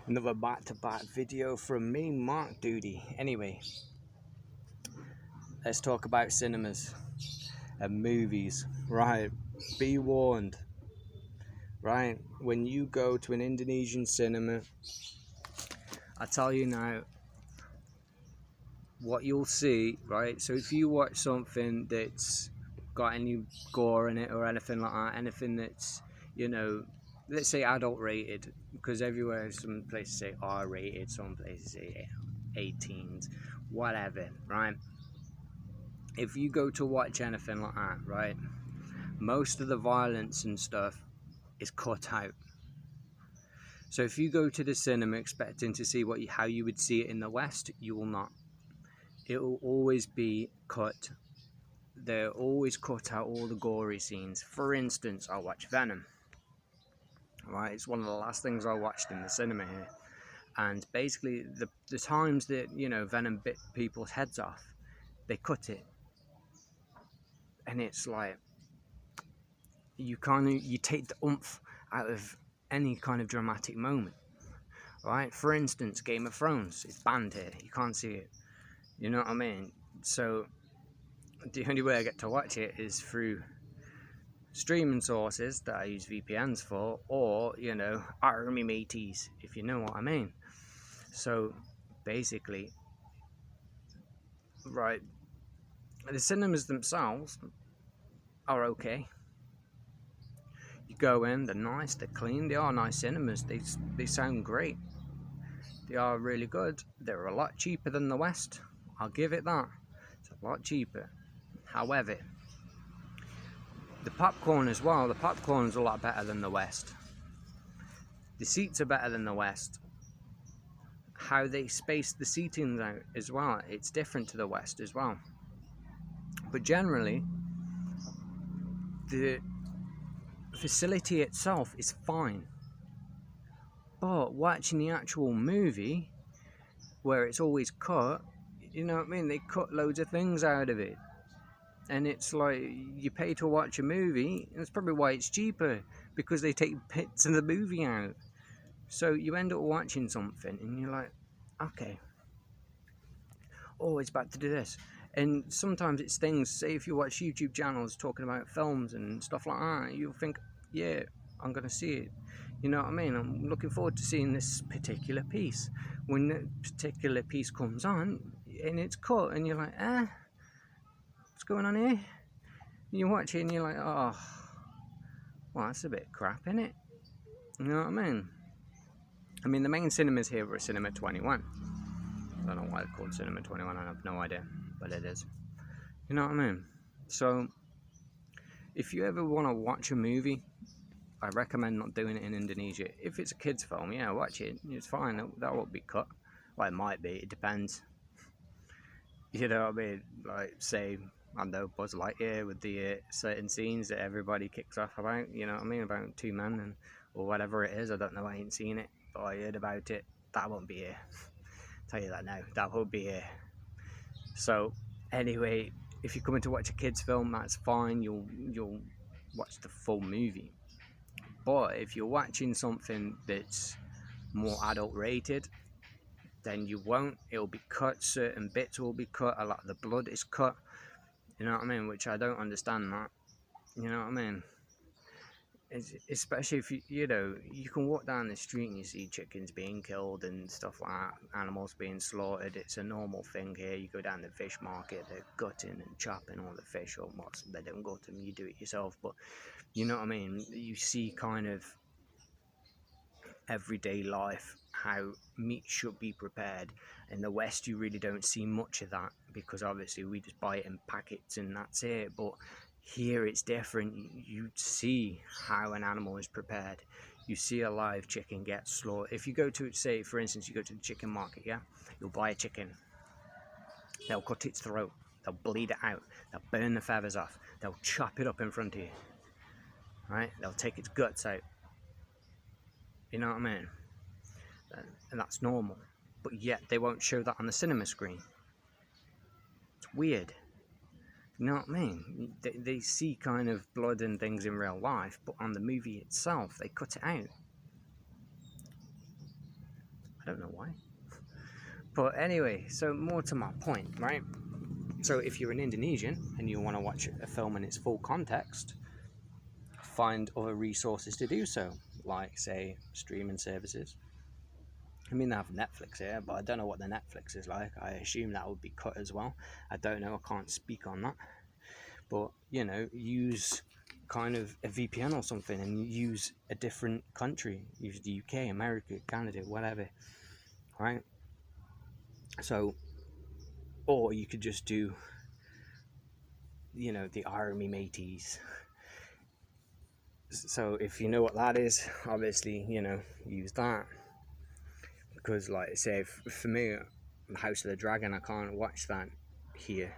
Another back-to-back video from me, Mark Duty. Anyway, let's talk about cinemas and movies. Right, be warned. Right, when you go to an Indonesian cinema, I tell you now what you'll see. Right, so if you watch something that's got any gore in it or anything like that, anything that's, let's say adult rated, because everywhere some places say R rated, some places say 18s, whatever, right? If you go to watch anything like that, right, most of the violence and stuff is cut out. So if you go to the cinema expecting to see how you would see it in the West, you will not. It will always be cut. They'll always cut out all the gory scenes. For instance, I watch Venom. Right, it's one of the last things I watched in the cinema here, and basically the times that Venom bit people's heads off, they cut it, and it's like you take the oomph out of any kind of dramatic moment. Right, for instance, Game of Thrones is banned here. You can't see it. You know what I mean? So the only way I get to watch it is through streaming sources that I use VPNs for, or army mateys, if you know what I mean. So basically, right, the cinemas themselves are okay. You go in, they're nice, they're clean, they are nice cinemas, they sound great, they are really good. They're a lot cheaper than the West, I'll give it that. It's a lot cheaper. However, the popcorn as well, the popcorn's a lot better than the West. The seats are better than the West. How they space the seatings out as well, it's different to the West as well. But generally, the facility itself is fine. But watching the actual movie, where it's always cut, you know what I mean? They cut loads of things out of it. And it's like, you pay to watch a movie, and that's probably why it's cheaper, because they take bits of the movie out. So you end up watching something, and you're like, okay, oh, it's about to do this. And sometimes it's things, say if you watch YouTube channels talking about films and stuff like that, you'll think, yeah, I'm going to see it. You know what I mean? I'm looking forward to seeing this particular piece. When that particular piece comes on, and it's cut, and you're like, what's going on here? And you watch it, and you're like, oh, well, that's a bit crap, innit? You know what I mean? I mean, the main cinemas here were Cinema 21. I don't know why it's called Cinema 21, I have no idea, but it is. You know what I mean? So, if you ever want to watch a movie, I recommend not doing it in Indonesia. If it's a kid's film, yeah, watch it. It's fine, that won't be cut. Well, it might be, it depends. You know what I mean? Like, say, I don't know, Buzz Lightyear with the certain scenes that everybody kicks off about, you know what I mean? About two men or whatever it is. I don't know, I ain't seen it, but I heard about it. That won't be here. Tell you that now, that won't be here. So anyway, if you're coming to watch a kids film, that's fine, you'll watch the full movie. But if you're watching something that's more adult rated, then you won't. It'll be cut, certain bits will be cut, a lot of the blood is cut, you know what I mean, which I don't understand that, you know what I mean. Especially if you can walk down the street and you see chickens being killed and stuff like that, animals being slaughtered. It's a normal thing here. You go down the fish market, they're gutting and chopping all the fish up. They don't gut them, you do it yourself, but you know what I mean. You see kind of everyday life, how meat should be prepared. In the West, you really don't see much of that, because obviously we just buy it in packets and that's it. But here it's different. You see how an animal is prepared. You see a live chicken get slaughtered. If you go to, say for instance, you go to the chicken market, yeah, you'll buy a chicken, they'll cut its throat, they'll bleed it out, they'll burn the feathers off, they'll chop it up in front of you, right? They'll take its guts out, you know what I mean? And that's normal, but yet they won't show that on the cinema screen. It's weird. You know what I mean? They see kind of blood and things in real life, but on the movie itself, they cut it out. I don't know why. But anyway, so more to my point, right? So if you're an Indonesian and you want to watch a film in its full context, find other resources to do so, like, say, streaming services. I mean, they have Netflix here, but I don't know what the Netflix is like. I assume that would be cut as well. I don't know, I can't speak on that. But, you know, use kind of a VPN or something and use a different country. Use the UK, America, Canada, whatever, right? So, or you could just do, you know, the Army Mateys. So if you know what that is, obviously, you know, use that. Because, like I say, for me, House of the Dragon, I can't watch that here.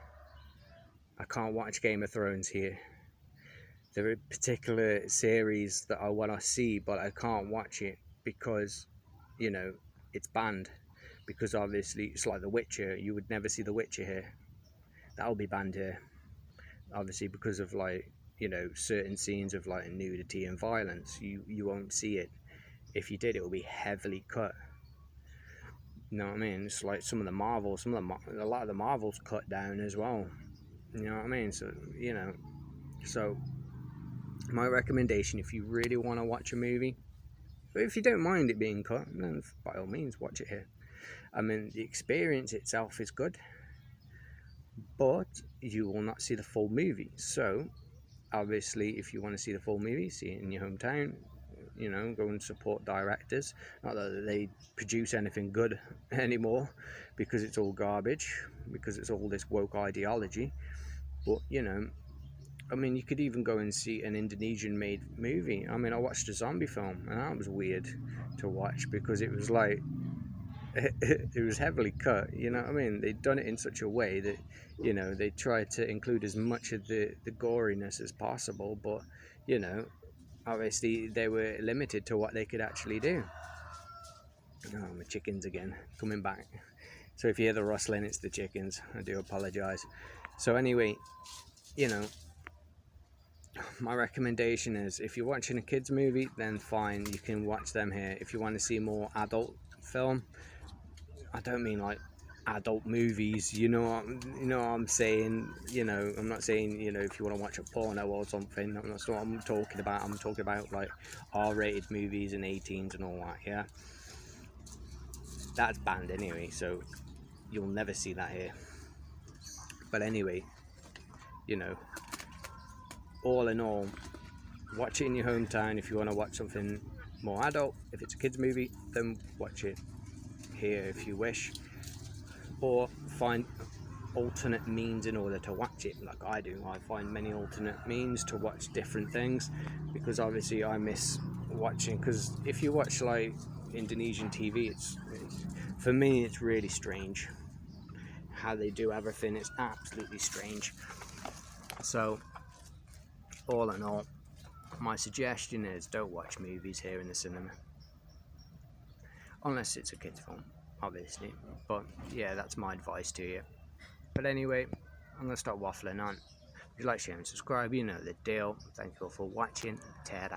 I can't watch Game of Thrones here. There are particular series that I want to see, but I can't watch it because, you know, it's banned. Because obviously, it's like The Witcher. You would never see The Witcher here. That'll be banned here. Obviously, because of, like, you know, certain scenes of, like, nudity and violence. You won't see it. If you did, it will be heavily cut. You know what I mean? It's like some of the Marvels, a lot of the Marvels cut down as well. You know what I mean? So, you know, so my recommendation, if you really want to watch a movie, but if you don't mind it being cut, then by all means watch it here. I mean, the experience itself is good, but you will not see the full movie. So, obviously, if you want to see the full movie, see it in your hometown. You know, go and support directors. Not that they produce anything good anymore, because it's all garbage, because it's all this woke ideology. But, you know, I mean, you could even go and see an Indonesian made movie. I mean, I watched a zombie film, and that was weird to watch, because it was like, it was heavily cut, you know what I mean? They'd done it in such a way that, you know, they tried to include as much of the goriness as possible, but, you know, obviously they were limited to what they could actually do. Oh, my chickens again, coming back. So if you hear the rustling, it's the chickens. I do apologise. So anyway, you know, my recommendation is, if you're watching a kids movie, then fine, you can watch them here. If you want to see more adult film, I don't mean like adult movies, you know what I'm saying. You know, I'm not saying, you know, if you want to watch a porno or something. That's not what I'm talking about. I'm talking about like R-rated movies and 18s and all that. Yeah, that's banned anyway, so you'll never see that here. But anyway, you know, all in all, watch it in your hometown. If you want to watch something more adult, if it's a kids movie, then watch it here if you wish, or find alternate means in order to watch it, like I do. I find many alternate means to watch different things, because obviously I miss watching, because if you watch like Indonesian TV, it's for me, it's really strange how they do everything. It's absolutely strange. So all in all, my suggestion is, don't watch movies here in the cinema, unless it's a kids film, obviously. But yeah, that's my advice to you. But anyway, I'm going to stop waffling on. If you like, share and subscribe, you know the deal. Thank you all for watching. Ta-da.